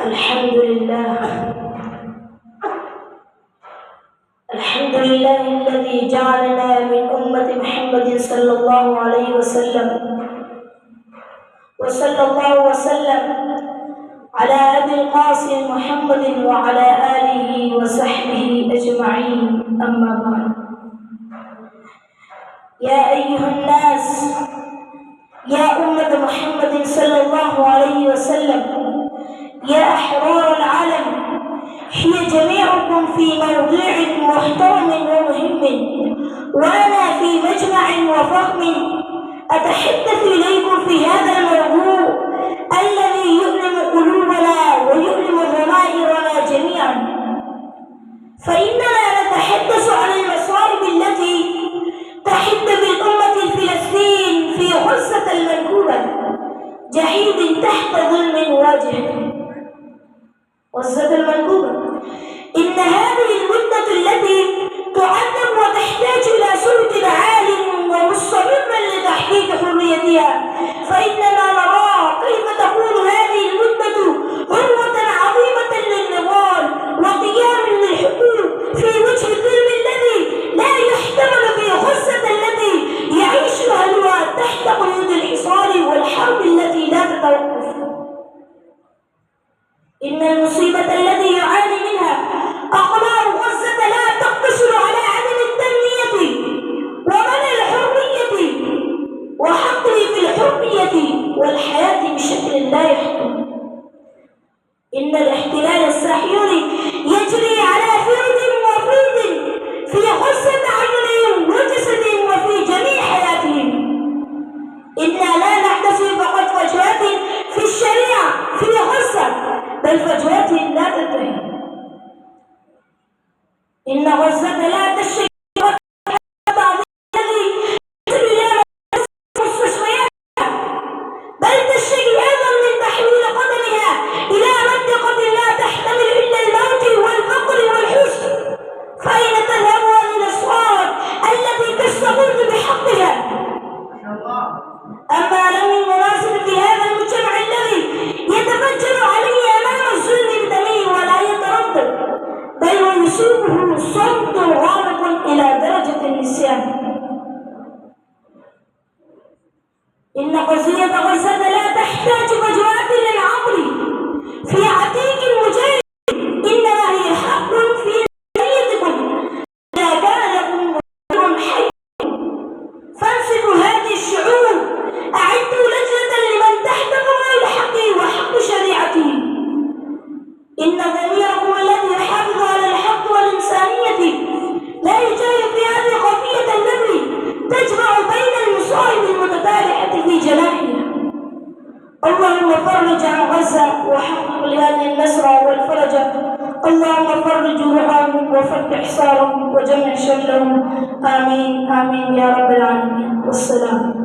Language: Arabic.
الحمد لله الذي جعلنا من أمة محمد صلى الله عليه وسلم وصلى الله وسلم على أبي القاسم محمد وعلى آله وصحبه أجمعين. أما بعد، يا أيها الناس، يا أمة محمد صلى الله عليه وسلم، يا أحرار العالم، هي جميعكم في موضوع محترم ومهم، وأنا في مجمع وفخم أتحدث إليكم في هذا الموضوع الذي يؤلم قلوبنا ويؤلم ضمائرنا جميعا. فإننا نتحدث عن المصائب التي تحد بالأمة الفلسطين في غزة المنكوبة، جحيد تحت ظلم واجه. غزة المنكوبة، إن هذه المدة التي تعذب وتحتاج إلى صوت عال ومستمر لتحقيق حريتها، فإننا نرى كيف تكون هذه المدة عروة عظيمة للنضال وقيام للحقوق في وجه الظلم الذي لا يحتمل في غزة التي يعيش أهلها تحت قيود الحصار والحرب التي لا تتوقف. إن المصيبة التي يعاني منها أقمار غزة لا تقتصر على عدم التنمية ومنع الحرية وحقه في الحرية والحياة بشكل لا يحكم. إن الاحتلال الصهيوني يجري على فرد وفرد في غزة عينهم وجسدهم وفي جميع حياتهم. إنا لا نحتسب فقط فجوات في الشريعة في غزة، بل فجوات لا تنتهي. إن غزة لا تشتكي الذي يصل إلى مستشفياتها، بل تشتكي أيضا من تحويل قدمها إلى منطقة لا تحتمل إلا الموت والفقر والحزن. فأين تذهب هذه الأصوات التي تستغل بحقها؟ أما له المناسب في هذا المجتمع الذي يتفجر عليه أمام الظلم بدمه ولا يتردد، بل ويصيبه صمت غامض إلى درجة النسيان. إن قضية غزة لا تحتاج فجوات للعقل في عتيق المجاهد، إنما هي حق في نيتكم إذا كان لكم غير حي. فانصفوا هذه الشعوب، أعدوا لجنة لمن تحت قواعد حقه وحق شريعته. إن ضميركم الذي يحافظ على الحق والإنسانية لا يجاهد في هذه القضية التي تجمع بين المصائب المتتابعة في جناحها. اللهم فرج عن غزة وحقق لهذه النصر والفرج. اللهم فرج جوعهم وفك حصارهم وجمع شملهم. آمين آمين يا رب العالمين. والسلام.